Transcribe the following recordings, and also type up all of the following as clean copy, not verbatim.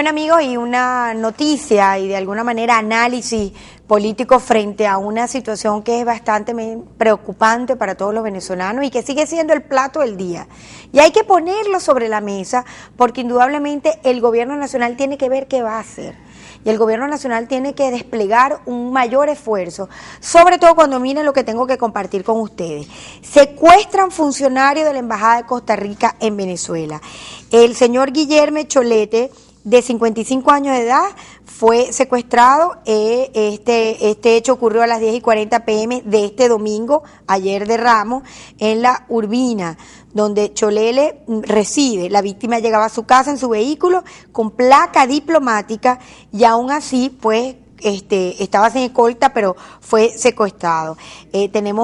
Bueno, amigos, y una noticia y de alguna manera análisis político frente a una situación que es bastante preocupante para todos los venezolanos y que sigue siendo el plato del día. Y hay que ponerlo sobre la mesa porque indudablemente el gobierno nacional tiene que ver qué va a hacer. Y el gobierno nacional tiene que desplegar un mayor esfuerzo, sobre todo cuando miren lo que tengo que compartir con ustedes. Secuestran funcionarios de la Embajada de Costa Rica en Venezuela. El señor Guillermo Cholete, de 55 años de edad, fue secuestrado. Este hecho ocurrió a las 10:40 p.m. de este domingo, ayer de Ramos, en la Urbina, donde Cholele reside. La víctima llegaba a su casa en su vehículo con placa diplomática y aún así, pues, estaba sin escolta, pero fue secuestrado.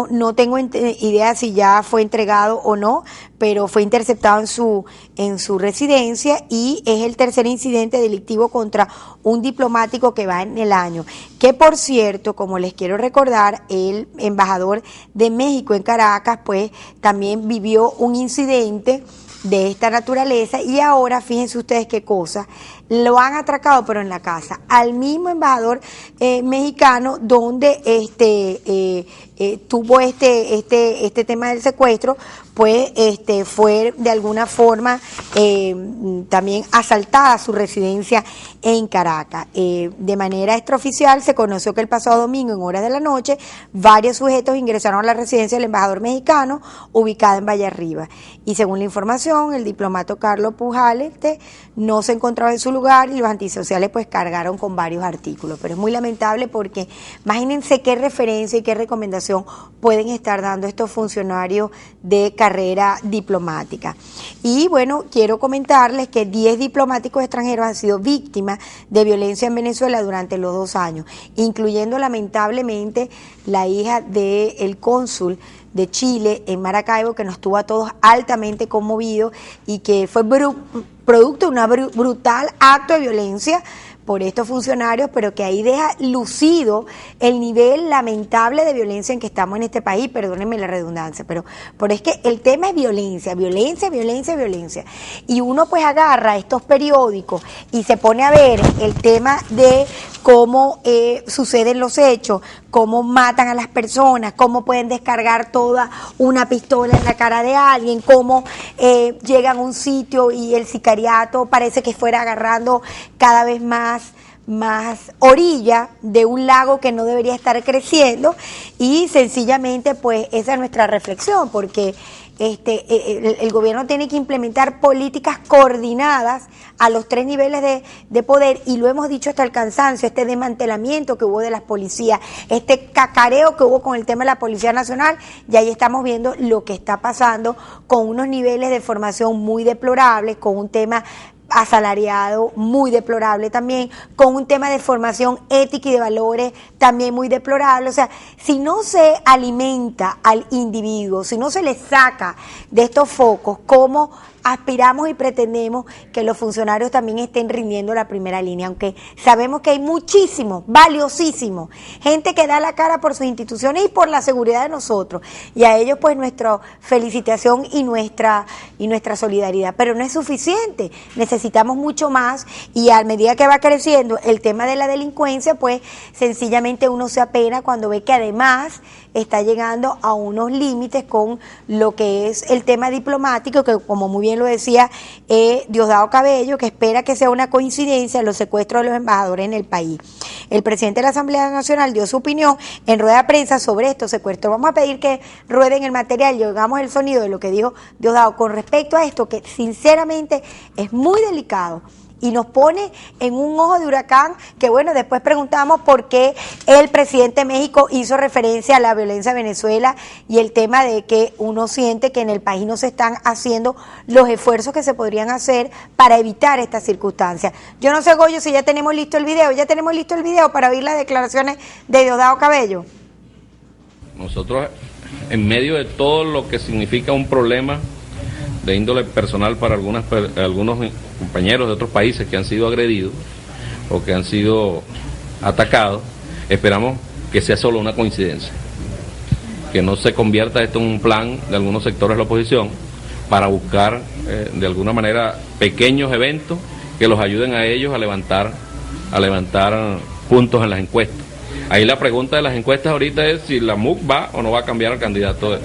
No tengo idea si ya fue entregado o no, pero fue interceptado en su residencia y es el tercer incidente delictivo contra un diplomático que va en el año. Que por cierto, como les quiero recordar, el embajador de México en Caracas, pues también vivió un incidente de esta naturaleza y ahora fíjense ustedes qué cosa, lo han atracado pero en la casa al mismo embajador mexicano donde tuvo este tema del secuestro, pues fue de alguna forma también asaltada su residencia en Caracas. De manera extraoficial se conoció que el pasado domingo en horas de la noche varios sujetos ingresaron a la residencia del embajador mexicano ubicada en Valle Arriba y según la información el diplomato Carlos Pujales no se encontraba en su lugar y los antisociales pues cargaron con varios artículos, pero es muy lamentable porque imagínense qué referencia y qué recomendación pueden estar dando estos funcionarios de carrera diplomática. Y bueno, quiero comentarles que 10 diplomáticos extranjeros han sido víctimas de violencia en Venezuela durante los 2 años, incluyendo lamentablemente la hija del cónsul de Chile en Maracaibo, que nos tuvo a todos altamente conmovidos y que fue producto de un brutal acto de violencia por estos funcionarios, pero que ahí deja lucido el nivel lamentable de violencia en que estamos en este país, perdónenme la redundancia, pero es que el tema es violencia, y uno pues agarra estos periódicos y se pone a ver el tema de cómo suceden los hechos, cómo matan a las personas, cómo pueden descargar toda una pistola en la cara de alguien, cómo llegan a un sitio y el sicariato parece que fuera agarrando cada vez más orilla de un lago que no debería estar creciendo y sencillamente pues esa es nuestra reflexión porque el gobierno tiene que implementar políticas coordinadas a los 3 niveles de poder y lo hemos dicho hasta el cansancio, este desmantelamiento que hubo de las policías, este cacareo que hubo con el tema de la Policía Nacional y ahí estamos viendo lo que está pasando con unos niveles de formación muy deplorables, con un tema asalariado muy deplorable también, con un tema de formación ética y de valores también muy deplorable. O sea, si no se alimenta al individuo, si no se le saca de estos focos, ¿cómo aspiramos y pretendemos que los funcionarios también estén rindiendo la primera línea? Aunque sabemos que hay muchísimos, valiosísimos, gente que da la cara por sus instituciones y por la seguridad de nosotros, y a ellos pues nuestra felicitación y nuestra solidaridad, pero no es suficiente, necesitamos mucho más y a medida que va creciendo el tema de la delincuencia, pues sencillamente uno se apena cuando ve que además está llegando a unos límites con lo que es el tema diplomático, que como muy bien lo decía Diosdado Cabello, que espera que sea una coincidencia los secuestros de los embajadores en el país. El presidente de la Asamblea Nacional dio su opinión en rueda de prensa sobre estos secuestros. Vamos a pedir que rueden el material y oigamos el sonido de lo que dijo Diosdado con respecto a esto, que sinceramente es muy delicado y nos pone en un ojo de huracán que, bueno, después preguntamos por qué el presidente de México hizo referencia a la violencia de Venezuela y el tema de que uno siente que en el país no se están haciendo los esfuerzos que se podrían hacer para evitar estas circunstancias. Yo no sé, Goyo, si ya tenemos listo el video para oír las declaraciones de Diosdado Cabello. Nosotros, en medio de todo lo que significa un problema de índole personal para algunos compañeros de otros países que han sido agredidos o que han sido atacados, esperamos que sea solo una coincidencia, que no se convierta esto en un plan de algunos sectores de la oposición para buscar de alguna manera pequeños eventos que los ayuden a ellos a levantar puntos en las encuestas. Ahí la pregunta de las encuestas ahorita es si la MUC va o no va a cambiar al candidato.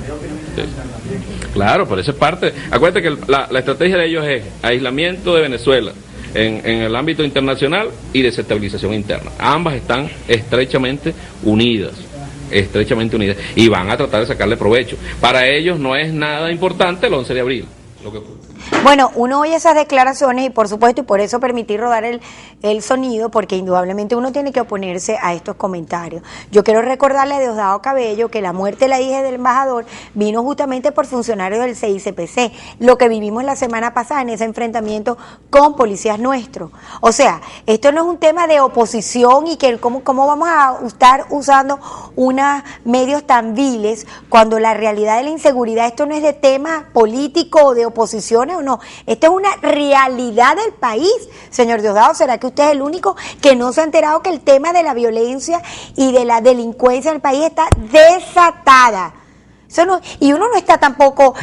Claro, pero eso es parte. Acuérdate que la estrategia de ellos es aislamiento de Venezuela en el ámbito internacional y desestabilización interna. Ambas están estrechamente unidas, y van a tratar de sacarle provecho. Para ellos no es nada importante el 11 de abril. Bueno, uno oye esas declaraciones y por supuesto, y por eso permití rodar el sonido, porque indudablemente uno tiene que oponerse a estos comentarios. Yo quiero recordarle a Diosdado Cabello que la muerte de la hija del embajador vino justamente por funcionarios del CICPC, lo que vivimos la semana pasada en ese enfrentamiento con policías nuestros. O sea, esto no es un tema de oposición y que cómo vamos a estar usando unos medios tan viles cuando la realidad de la inseguridad, esto no es de tema político o de oposiciones o no, esto es una realidad del país. Señor Diosdado, ¿será que usted es el único que no se ha enterado que el tema de la violencia y de la delincuencia en el país está desatada? Eso no, y uno no está tampoco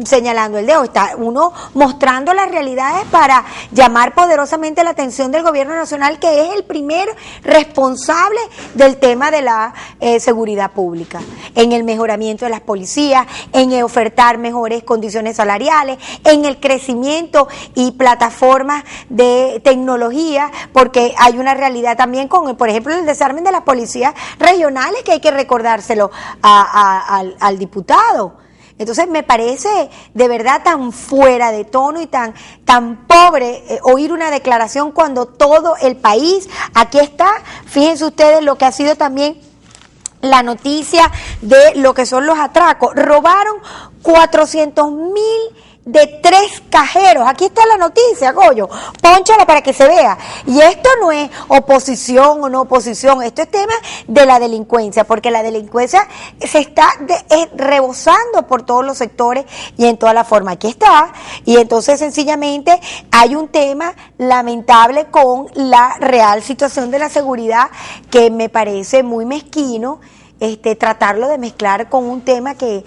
señalando el dedo, está uno mostrando las realidades para llamar poderosamente la atención del gobierno nacional, que es el primer responsable del tema de la seguridad pública, en el mejoramiento de las policías, en ofertar mejores condiciones salariales, en el crecimiento y plataformas de tecnología, porque hay una realidad también con, por ejemplo, el desarme de las policías regionales, que hay que recordárselo al diputado. Entonces me parece de verdad tan fuera de tono y tan pobre oír una declaración cuando todo el país, aquí está, fíjense ustedes lo que ha sido también la noticia de lo que son los atracos. Robaron 400.000 de 3 cajeros. Aquí está la noticia, Goyo, pónchala para que se vea. Y esto no es oposición o no oposición, esto es tema de la delincuencia, porque la delincuencia se está rebosando por todos los sectores y en toda la forma. Aquí está, y entonces sencillamente hay un tema lamentable con la real situación de la seguridad, que me parece muy mezquino tratarlo de mezclar con un tema que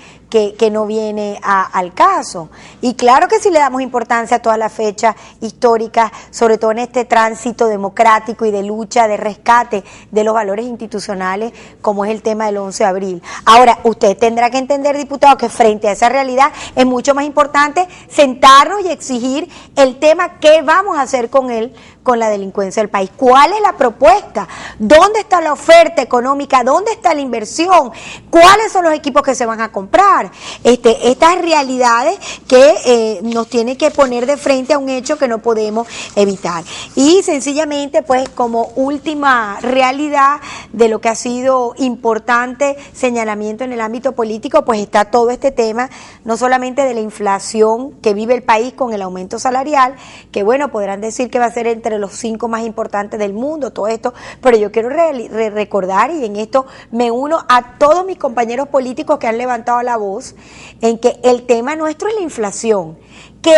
no viene al caso. Y claro que sí le damos importancia a todas las fechas históricas, sobre todo en este tránsito democrático y de lucha, de rescate de los valores institucionales, como es el tema del 11 de abril. Ahora, usted tendrá que entender, diputado, que frente a esa realidad es mucho más importante sentarnos y exigir el tema, qué vamos a hacer con él, con la delincuencia del país. ¿Cuál es la propuesta? ¿Dónde está la oferta económica? ¿Dónde está la inversión? ¿Cuáles son los equipos que se van a comprar? Estas realidades que nos tienen que poner de frente a un hecho que no podemos evitar. Y sencillamente, pues, como última realidad de lo que ha sido importante señalamiento en el ámbito político, pues está todo este tema, no solamente de la inflación que vive el país con el aumento salarial, que bueno, podrán decir que va a ser entre los 5 más importantes del mundo, todo esto, pero yo quiero recordar, y en esto me uno a todos mis compañeros políticos que han levantado la voz, en que el tema nuestro es la inflación. ¿Qué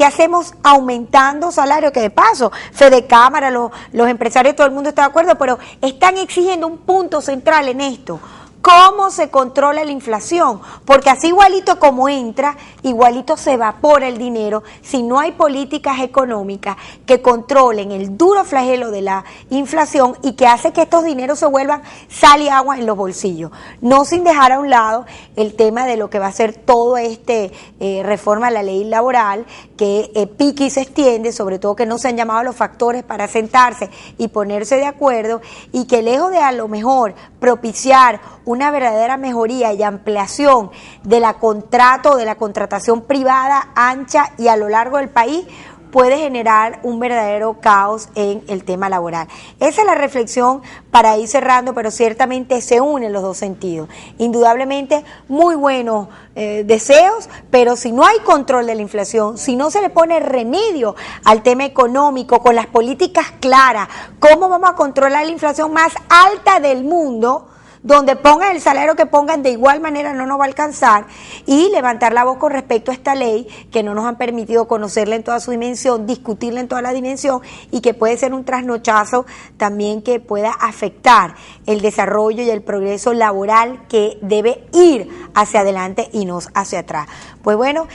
hacemos aumentando salarios? Que de paso, Fedecámara, los empresarios, todo el mundo está de acuerdo, pero están exigiendo un punto central en esto. ¿Cómo se controla la inflación? Porque así igualito como entra, igualito se evapora el dinero si no hay políticas económicas que controlen el duro flagelo de la inflación y que hace que estos dineros se vuelvan sal y agua en los bolsillos. No sin dejar a un lado el tema de lo que va a ser todo reforma a la ley laboral, que pique y se extiende, sobre todo que no se han llamado los factores para sentarse y ponerse de acuerdo, y que lejos de a lo mejor propiciar una verdadera mejoría y ampliación de la contratación privada ancha y a lo largo del país, puede generar un verdadero caos en el tema laboral. Esa es la reflexión para ir cerrando, pero ciertamente se unen los dos sentidos. Indudablemente muy buenos deseos, pero si no hay control de la inflación, si no se le pone remedio al tema económico con las políticas claras, ¿cómo vamos a controlar la inflación más alta del mundo, donde pongan el salario que pongan, de igual manera no nos va a alcanzar, y levantar la voz con respecto a esta ley que no nos han permitido conocerla en toda su dimensión, discutirla en toda la dimensión, y que puede ser un trasnochazo también que pueda afectar el desarrollo y el progreso laboral que debe ir hacia adelante y no hacia atrás. Pues bueno,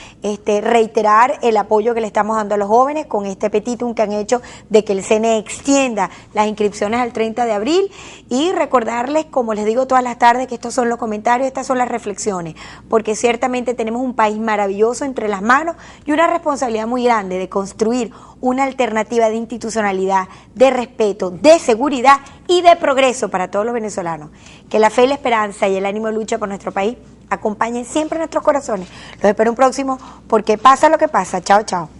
reiterar el apoyo que le estamos dando a los jóvenes con este petitum que han hecho de que el CNE extienda las inscripciones al 30 de abril, y recordarles, como les digo todas las tardes, que estos son los comentarios, estas son las reflexiones, porque ciertamente tenemos un país maravilloso entre las manos y una responsabilidad muy grande de construir una alternativa de institucionalidad, de respeto, de seguridad y de progreso para todos los venezolanos. Que la fe, la esperanza y el ánimo de lucha por nuestro país acompañen siempre nuestros corazones. Los espero un próximo, porque pasa lo que pasa. Chao, chao.